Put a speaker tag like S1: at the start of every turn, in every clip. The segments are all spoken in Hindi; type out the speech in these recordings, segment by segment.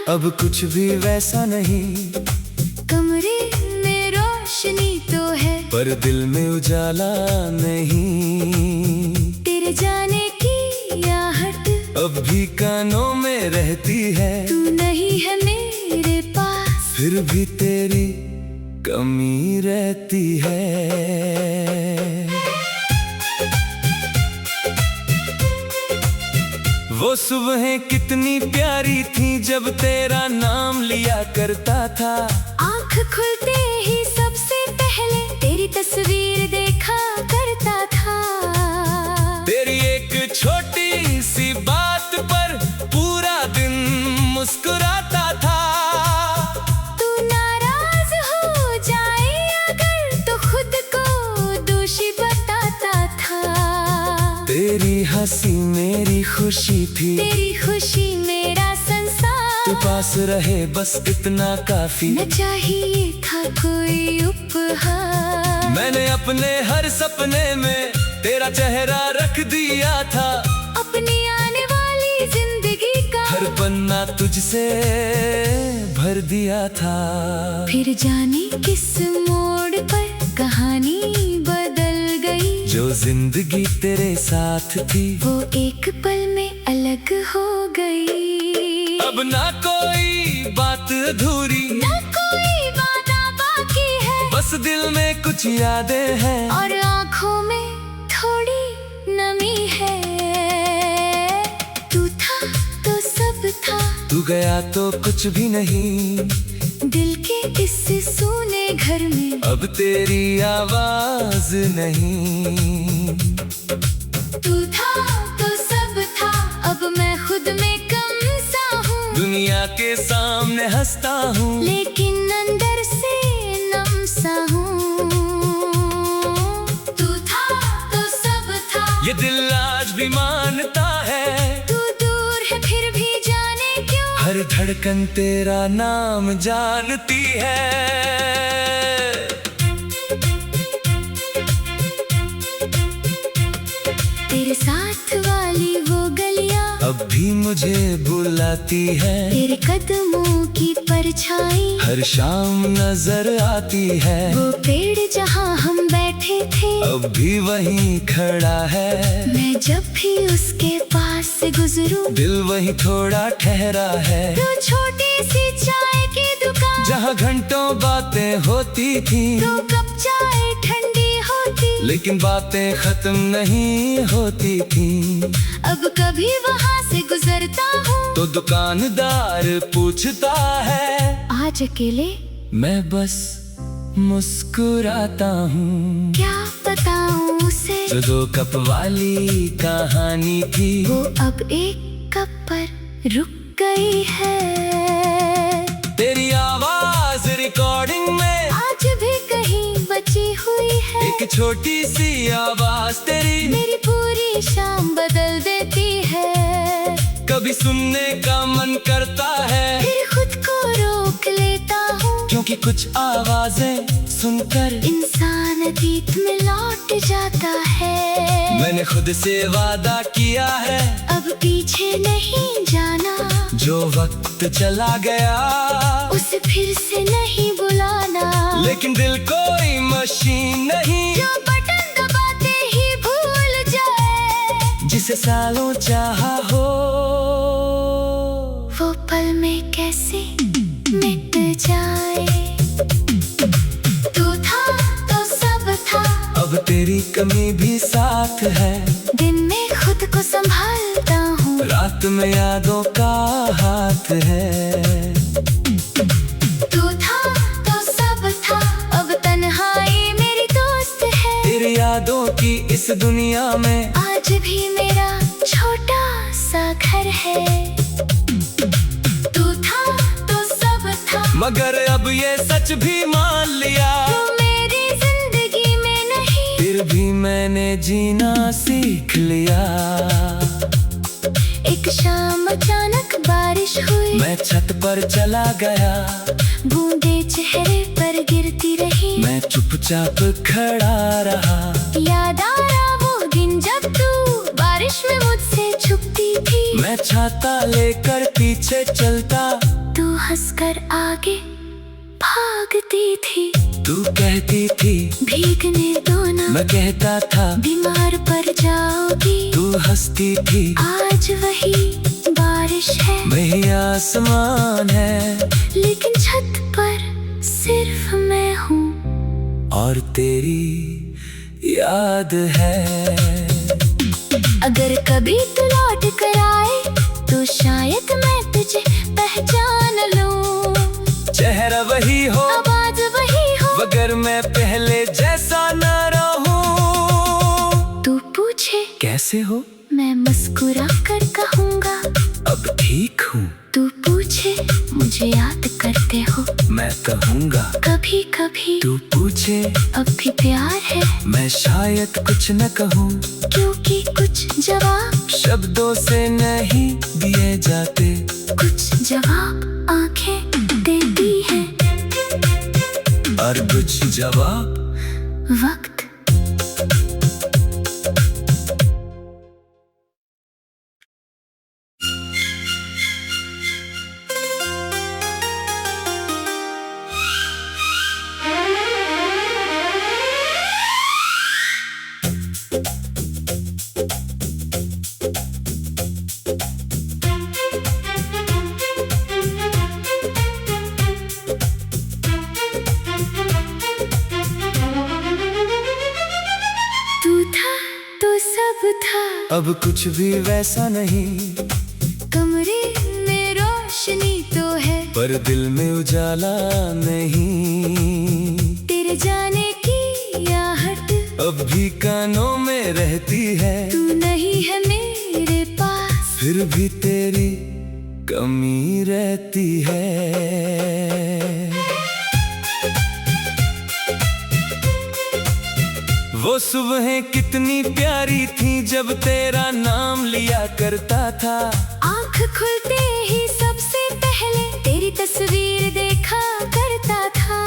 S1: अब कुछ भी वैसा नहीं।
S2: कमरे में रोशनी तो है,
S1: पर दिल में उजाला नहीं।
S2: तेरे जाने की आहट
S1: अब भी कानों में रहती है।
S2: तू नहीं है मेरे पास,
S1: फिर भी तेरी कमी रहती है। वो सुबहें कितनी प्यारी थी जब तेरा नाम लिया करता था।
S2: आँख खुलते ही सबसे पहले तेरी तस्वीर देखा करता था।
S1: तेरी एक छोटी सी बात पर पूरा दिन मुस्कुराता था।
S2: तू नाराज हो जाए अगर तो खुद को दोषी बताता था।
S1: तेरी हंसी मेरी खुशी थी,
S2: तेरी खुशी मेरा संसार।
S1: तू पास रहे बस इतना काफी,
S2: न चाहिए था कोई उपहार।
S1: मैंने अपने हर सपने में तेरा चेहरा रख दिया था।
S2: अपनी आने वाली जिंदगी का
S1: हर पन्ना तुझसे भर दिया था।
S2: फिर जाने किस मोड़ पर कहानी बदल गई।
S1: जो जिंदगी तेरे साथ थी
S2: वो एक पल में अलग हो गई।
S1: अब ना कोई बात अधूरी,
S2: न कोई वादा बाकी है,
S1: बस दिल में कुछ यादें हैं
S2: और आँखों में थोड़ी नमी है। तू था तो सब था,
S1: तू गया तो कुछ भी नहीं।
S2: दिल के इस सूने घर में
S1: अब तेरी आवाज नहीं।
S2: तू था तो सब था, अब मैं खुद में कम सा हूँ।
S1: दुनिया के सामने हंसता हूँ,
S2: लेकिन अंदर से नम सा हूँ। तू था तो सब था,
S1: ये दिल आज भी मानता है।
S2: तू दूर है फिर भी जाने क्यों,
S1: हर धड़कन तेरा नाम जानती है।
S2: तेरे साथ वाली वो गलियां
S1: अब भी मुझे बुलाती है।
S2: तेरे कदमों की परछाई
S1: हर शाम नजर आती है।
S2: वो पेड़ जहाँ हम बैठे थे
S1: अब भी वहीं खड़ा है।
S2: मैं जब भी उसके पास से गुजरूं,
S1: दिल वहीं थोड़ा ठहरा है।
S2: तो छोटी सी चाय की दुकान
S1: जहाँ घंटों बातें होती थी,
S2: तो कप चाय ठंडी होती,
S1: लेकिन बातें खत्म नहीं होती थी।
S2: अब कभी वहाँ से गुजरता हूँ
S1: तो दुकानदार पूछता है,
S2: आज अकेले
S1: मैं बस मुस्कुराता हूँ।
S2: क्या बताऊँ उसे,
S1: जो 2 कप वाली कहानी थी
S2: वो अब एक कप पर रुक गई है।
S1: तेरी आवाज रिकॉर्डिंग में
S2: आज भी कहीं बची हुई है।
S1: एक छोटी सी आवाज तेरी
S2: मेरी पूरी शाम बदल देती है।
S1: कभी सुनने का मन करता है,
S2: फिर खुद को रोक लेता हूँ,
S1: क्योंकि कुछ आवाजें सुनकर
S2: इंसान अतीत में लौट जाता है।
S1: मैंने खुद से वादा किया है,
S2: अब पीछे नहीं जाना।
S1: जो वक्त चला गया
S2: उसे फिर से नहीं बुलाना।
S1: लेकिन दिल कोई मशीन नहीं
S2: जो बटन दबाते ही भूल जाए,
S1: जिसे सालों चाहा हो।
S2: वो पल में कैसे मिट जाए। तू था तो सब था,
S1: अब तेरी कमी भी साथ है।
S2: दिन में खुद को संभालता हूँ,
S1: रात में यादों का हाथ है।
S2: तू था तो सब था, अब तन्हाई मेरी दोस्त है।
S1: तेरी यादों की इस दुनिया में
S2: आज भी मेरा छोटा सा घर है। तू था तो सब था,
S1: मगर अब ये सच भी मान लिया।
S2: तू मेरी जिंदगी में नहीं,
S1: फिर भी मैंने जीना सीख लिया।
S2: एक शाम अचानक बारिश हुई,
S1: मैं छत पर चला गया।
S2: बूंदे चेहरे पर गिरती रही,
S1: मैं चुपचाप खड़ा रहा।
S2: याद आ रहा वो दिन जब तू बारिश में मुझसे छुपती थी।
S1: मैं छाता लेकर पीछे चलता,
S2: तू हंसकर आगे भागती थी।
S1: तू कहती थी
S2: भीगने दो ना,
S1: मैं कहता था
S2: बीमार पड़ जाओगी।
S1: तू हंसती थी
S2: आज वही बारिश है,
S1: वही आसमान है,
S2: लेकिन छत पर सिर्फ मैं हूँ
S1: और तेरी याद है।
S2: अगर कभी तू लौट कर आए तो शायद मैं तुझे पहचान लूं।
S1: चेहरा वही हो,
S2: आवाज वही हो,
S1: मगर मैं पहले जैसा न रहूं।
S2: तू पूछे
S1: कैसे हो,
S2: मैं मुस्कुरा कर कहूँगा
S1: अब ठीक हूँ।
S2: तू पूछे मुझे याद करते हो,
S1: मैं कहूँगा
S2: कभी कभी।
S1: तू पूछे
S2: अब भी प्यार है,
S1: मैं शायद कुछ न कहूँ,
S2: क्योंकि कुछ जवाब
S1: शब्दों से नहीं दिए जाते।
S2: कुछ जवाब आंखें देती है
S1: और कुछ जवाब
S2: वक्त। तू था तो सब था,
S1: अब कुछ भी वैसा नहीं,
S2: कमरे में रोशनी तो है,
S1: पर दिल में उजाला नहीं।
S2: तेरे जाने की आहट
S1: अब भी कानों में रहती है,
S2: तू नहीं है मेरे पास,
S1: फिर भी तेरी कमी रहती है। वो सुबहें कितनी प्यारी थी जब तेरा नाम लिया करता था।
S2: आँख खुलते ही सबसे पहले तेरी तस्वीर देखा करता था।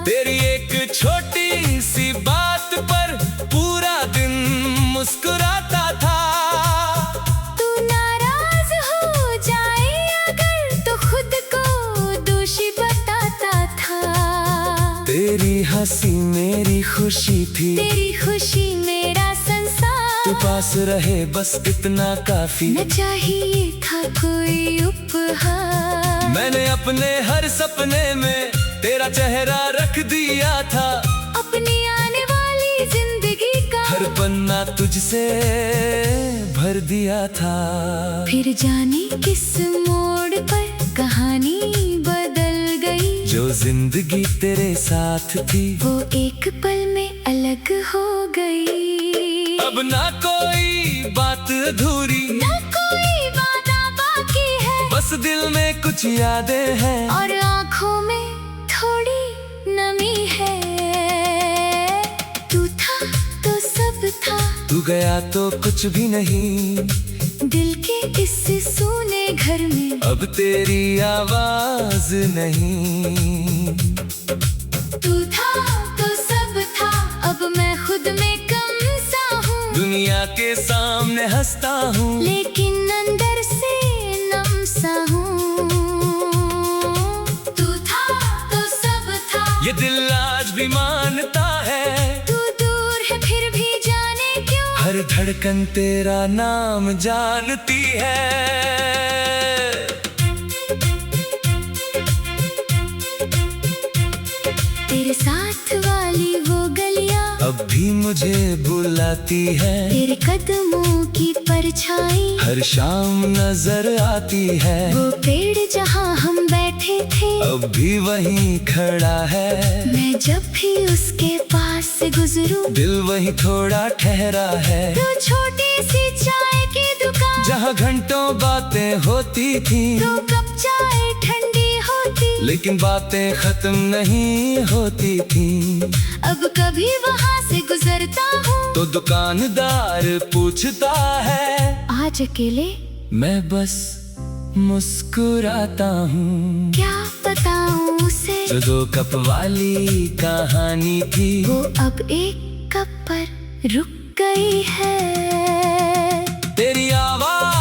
S1: तेरी एक छोटी सी बात पर पूरा दिन मुस्कुराता था।
S2: तू नाराज हो जाए अगर तो खुद को दोषी बताता था।
S1: तेरी हंसी मेरी खुशी थी,
S2: तेरी खुशी मेरा संसार।
S1: तू पास रहे बस इतना काफी,
S2: न चाहिए था कोई उपहार।
S1: मैंने अपने हर सपने में तेरा चेहरा रख दिया था।
S2: अपनी आने वाली जिंदगी का
S1: हर पन्ना तुझसे भर दिया था।
S2: फिर जाने किस मोड़ पर कहानी बदल गई।
S1: जो जिंदगी तेरे साथ थी
S2: वो एक पल में अलग हो गई।
S1: अब ना कोई बात अधूरी,
S2: न कोई वादा बाकी है,
S1: बस दिल में कुछ यादें हैं
S2: और आँखों में थोड़ी नमी है। तू था तो सब था,
S1: तू गया तो कुछ भी नहीं।
S2: दिल के इस सूने घर में
S1: अब तेरी आवाज नहीं।
S2: तू था तो सब था, अब मैं खुद में कम सा हूँ।
S1: दुनिया के सामने हंसता हूँ,
S2: लेकिन अंदर से नम सा हूँ। तू था तो सब था,
S1: ये दिल आज भी मानता है।
S2: तू दूर है फिर भी जाने क्यों,
S1: हर धड़कन तेरा नाम जानती है।
S2: तेरे साथ वाली वो गलियां
S1: अब भी मुझे बुलाती है।
S2: तेरे कदमों की परछाई
S1: हर शाम नजर आती है।
S2: वो पेड़ जहाँ हम बैठे थे
S1: अब भी वहीं खड़ा है।
S2: मैं जब भी उसके पास से गुजरूं,
S1: दिल वहीं थोड़ा ठहरा है।
S2: तो छोटी सी चाय की दुकान
S1: जहाँ घंटों बातें होती थी,
S2: तो कप चाय ठंडी होती,
S1: लेकिन बातें खत्म नहीं होती थी।
S2: अब कभी वहाँ से गुजरता हूँ
S1: तो दुकानदार पूछता है,
S2: आज अकेले
S1: मैं बस मुस्कुराता हूँ।
S2: क्या बताऊँ उसे,
S1: जो 2 कप वाली कहानी थी
S2: वो अब एक कप पर रुक गई है।
S1: तेरी आवाज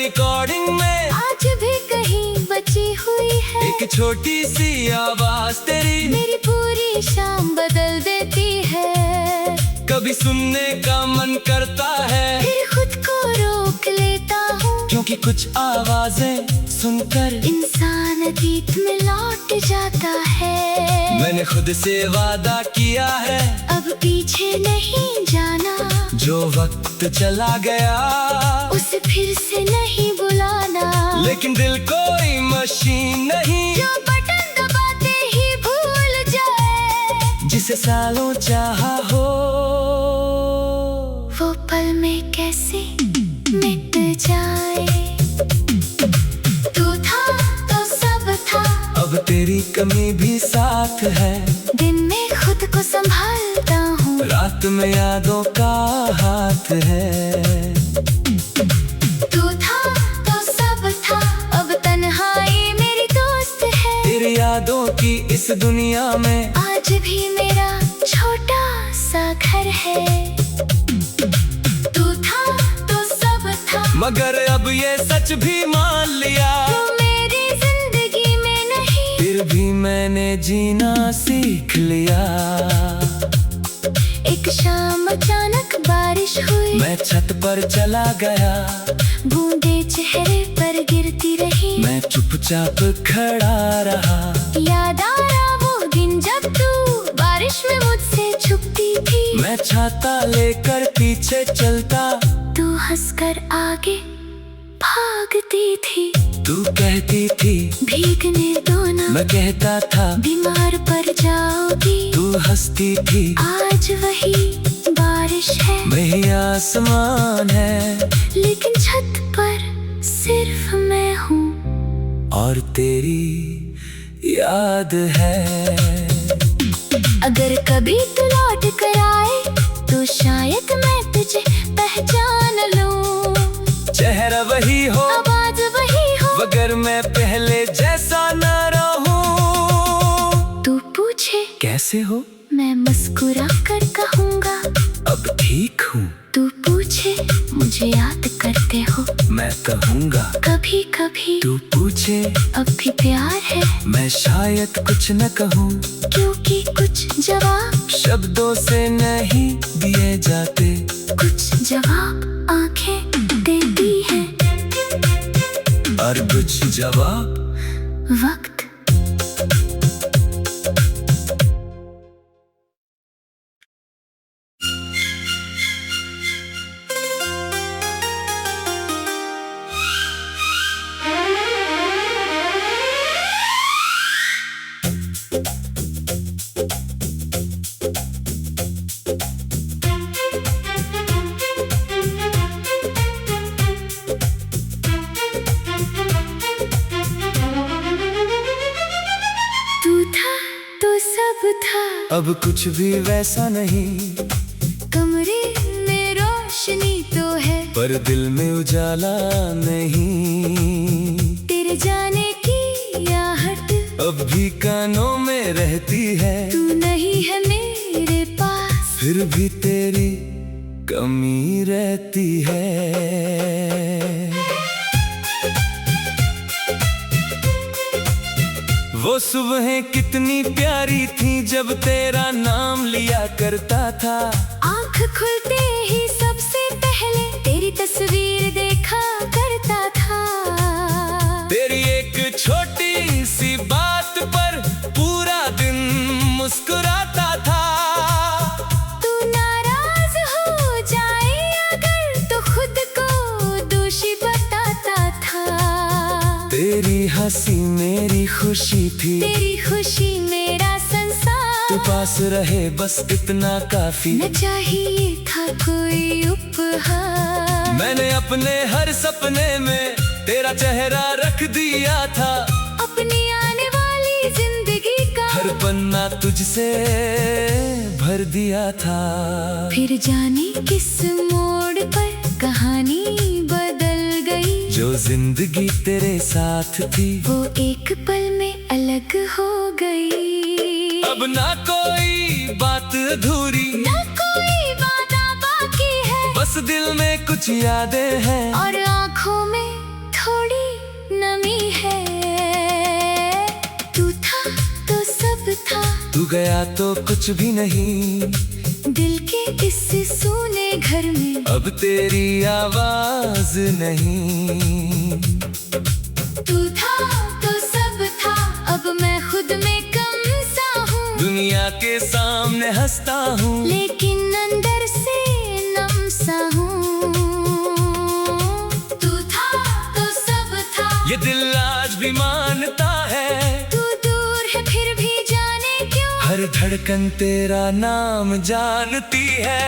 S1: रिकॉर्डिंग में
S2: आज भी कहीं बची हुई है।
S1: एक छोटी सी आवाज तेरी
S2: मेरी पूरी शाम बदल देती है।
S1: कभी सुनने का मन करता है,
S2: फिर खुद को रोक लेता हूँ,
S1: क्योंकि कुछ आवाजें सुनकर
S2: इंसान अतीत में लौट जाता है।
S1: मैंने खुद से वादा किया है,
S2: अब पीछे नहीं जाना।
S1: जो वक्त चला गया
S2: उसे फिर से नहीं बुलाना।
S1: लेकिन दिल कोई मशीन नहीं
S2: जो बटन दबाते ही भूल जाए,
S1: जिसे सालों चाहा हो।
S2: वो पल में कैसे मिट जाए। तू था तो सब था,
S1: अब तेरी कमी भी साथ है।
S2: दिन में खुद को संभालता हूँ,
S1: रात में यादों का हाथ है।
S2: तू था तो सब था, अब तन्हाई मेरी दोस्त है।
S1: तेरी यादों की इस दुनिया में
S2: आज भी मेरा छोटा सा घर है। तू था तो सब था,
S1: मगर अब ये सच भी मान लिया,
S2: तू मेरी जिंदगी में नहीं।
S1: फिर भी मैंने जीना सीख लिया।
S2: एक शाम अचानक बारिश हुई,
S1: मैं छत पर चला गया,
S2: बूंदे चेहरे पर गिरती रही।
S1: मैं चुपचाप खड़ा रहा।
S2: याद आ रहा वो दिन जब तू बारिश में मुझसे छुपती थी।
S1: मैं छाता लेकर पीछे चलता,
S2: तू हंसकर आगे भागती थी।
S1: तू कहती थी
S2: भीगने दो ना,
S1: मैं कहता था
S2: बीमार पड़ जाओगी।
S1: तू हंसती थी
S2: आज वही बारिश है,
S1: वही आसमान है,
S2: लेकिन छत पर सिर्फ मैं हूँ
S1: और तेरी याद है।
S2: अगर कभी तू लौट कर आए तो शायद मैं तुझे पहचान लूं।
S1: चेहरा वही हो,
S2: आवाज वही हो,
S1: मगर मैं पहले जैसा न रहूं।
S2: तू पूछे
S1: कैसे हो,
S2: मैं मुस्कुरा कर कहूँगा
S1: अब ठीक हूँ।
S2: तू पूछे मुझे याद करते हो,
S1: मैं कहूँगा
S2: कभी कभी।
S1: तू पूछे
S2: अब भी प्यार है,
S1: मैं शायद कुछ न कहूँ,
S2: क्योंकि कुछ जवाब
S1: शब्दों से नहीं दिए जाते।
S2: कुछ जवाब आंखें देती है,
S1: और कुछ जवाब
S2: वक्त। था,
S1: अब कुछ भी वैसा नहीं।
S2: कमरे में रोशनी तो है,
S1: पर दिल में उजाला नहीं।
S2: तेरे जाने की आहट
S1: अब भी कानों में रहती है।
S2: तू नहीं है मेरे पास,
S1: फिर भी तेरी कमी रहती है। वो सुबहें कितनी प्यारी थी जब तेरा नाम लिया करता था।
S2: आँख खुलते ही सबसे पहले तेरी तस्वीर देखा करता था।
S1: तेरी एक छोटी सी बात पर पूरा दिन मुस्कुराता था।
S2: तू नाराज हो जाए अगर तो खुद को दोषी बताता था।
S1: तेरी हंसी मेरी खुशी थी,
S2: तेरी खुशी मेरा संसार।
S1: तू पास रहे बस इतना काफी,
S2: न चाहिए था कोई उपहार।
S1: मैंने अपने हर सपने में तेरा चेहरा रख दिया था।
S2: अपनी आने वाली जिंदगी का
S1: हर पन्ना तुझसे भर दिया था।
S2: फिर जाने किस मोड़ पर कहानी बदल गई।
S1: जो जिंदगी तेरे साथ थी
S2: वो एक पल में अलग हो गई।
S1: अब ना कोई बात अधूरी,
S2: ना कोई वादा बाकी है,
S1: बस दिल में कुछ यादें हैं
S2: और आँखों में
S1: तू गया तो कुछ भी नहीं,
S2: दिल के इस सूने घर में
S1: अब तेरी आवाज नहीं।
S2: तू था तो सब था, अब मैं खुद में कम सा हूँ।
S1: दुनिया के सामने हंसता हूँ,
S2: लेकिन अंदर से नम सा हूँ। तू था तो सब था,
S1: ये दिल आज भी मानता है।
S2: तू दूर है फिर भी जाने क्यों,
S1: हर धड़कन तेरा नाम जानती है।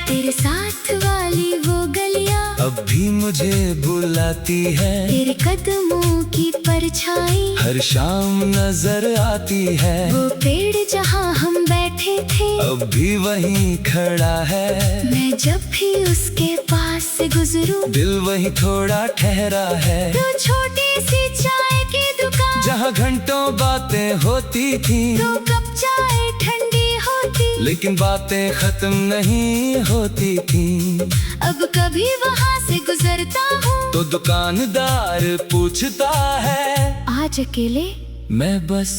S2: तेरे साथ वाली वो गलियां
S1: अब भी मुझे बुलाती है,
S2: तेरे कदमों की परछाई
S1: हर शाम नजर आती है।
S2: वो पेड़ जहाँ हम बैठे थे
S1: अब भी वहीं खड़ा है,
S2: मैं जब भी उसके पास से गुजरूं
S1: दिल वहीं थोड़ा ठहरा है।
S2: तो छोटी सी चाय की दुकान
S1: जहाँ घंटों बातें होती थी,
S2: तो कप चाय ठंडी होती,
S1: लेकिन बातें खत्म नहीं होती थी।
S2: अब कभी वहाँ से गुजरता हूँ
S1: तो दुकानदार पूछता है,
S2: आज अकेले
S1: मैं बस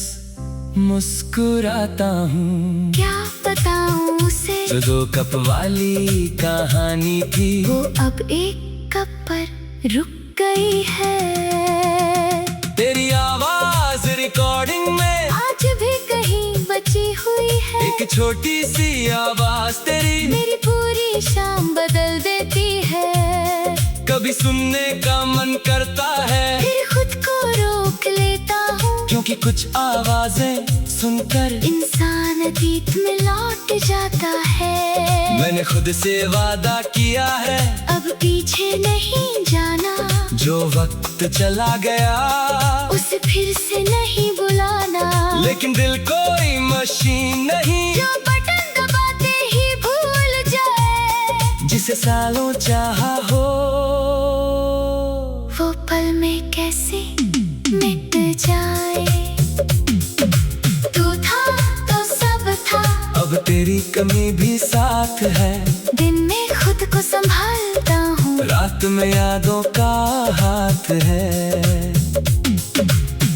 S1: मुस्कुराता हूँ।
S2: क्या बताऊँ उसे,
S1: जो 2 कप वाली कहानी थी,
S2: वो अब एक कप पर रुक गई है।
S1: तेरी आवाज रिकॉर्डिंग में
S2: आज भी कहीं बची हुई है,
S1: एक छोटी सी आवाज तेरी
S2: मेरी पूरी शाम बदल देती है।
S1: कभी सुनने का मन करता है,
S2: फिर खुद को रोक लेता हूँ,
S1: क्योंकि कुछ आवाजें सुनकर
S2: इंसान अतीत में लौट जाता है।
S1: मैंने खुद से वादा किया है,
S2: अब पीछे नहीं जाना,
S1: जो वक्त चला गया
S2: उसे फिर से नहीं बुलाना।
S1: लेकिन दिल कोई मशीन नहीं,
S2: जो बटन दबाते ही भूल जाए,
S1: जिसे सालों चाहा हो,
S2: वो पल में कैसे मिट जाए। तू था तो सब था,
S1: अब तेरी कमी भी साथ है।
S2: दिन में खुद को संभालता हूँ,
S1: रात में यादों का हाथ है।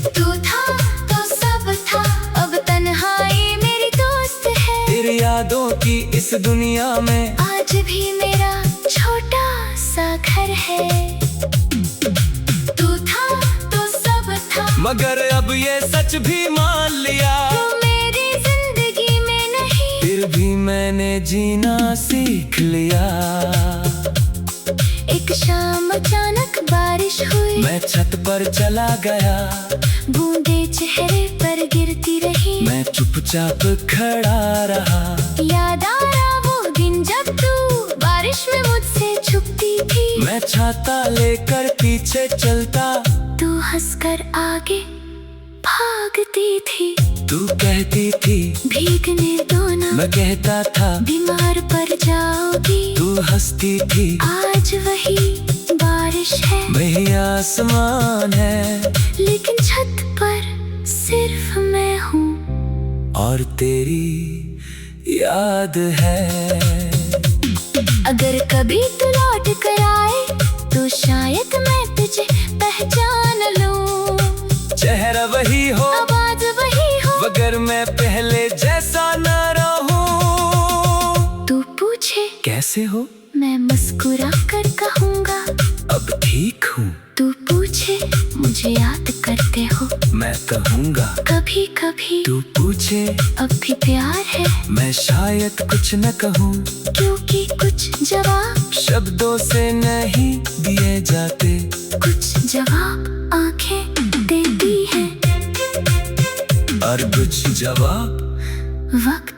S2: तू था तो सब था, अब तन्हाई मेरी दोस्त है।
S1: तेरी यादों की इस दुनिया में
S2: आज भी मेरा छोटा सा घर है। तू था तो सब था,
S1: मगर अब ये सच भी मान लिया,
S2: तू मेरी जिंदगी में नहीं,
S1: फिर भी मैंने जीना सीख लिया।
S2: एक शाम अचानक बारिश हुई,
S1: मैं छत पर चला गया,
S2: बूंदे चेहरे पर गिरती रही,
S1: मैं चुपचाप खड़ा रहा।
S2: याद आया वो दिन जब तू बारिश में मुझसे छुपती थी,
S1: मैं छाता लेकर पीछे चलता,
S2: तू हंसकर आगे भागती थी।
S1: तू कहती थी
S2: भीगने दो ना,
S1: मैं कहता था
S2: बीमार पड़ जाओगी,
S1: तू हंसती थी।
S2: आज वही बारिश है,
S1: वही आसमान है,
S2: लेकिन छत पर सिर्फ मैं हूँ
S1: और तेरी याद है।
S2: अगर कभी तू लौट कर आए, तो शायद मैं तुझे पहचान लूं।
S1: चेहरा वही हो,
S2: आवाज वही हो,
S1: मगर मैं पहले जैसा न रहूं।
S2: तू पूछे
S1: कैसे हो,
S2: मैं मुस्कुरा कर कहूँगा
S1: अब ठीक हूँ।
S2: तू पूछे मुझे याद करते हो,
S1: मैं कहूँगा
S2: कभी कभी।
S1: तू पूछे
S2: अब भी प्यार है,
S1: मैं शायद कुछ न कहूँ,
S2: क्योंकि कुछ जवाब
S1: शब्दों से नहीं दिए जाते,
S2: कुछ जवाब आंखें देती हैं,
S1: और कुछ जवाब
S2: वक्त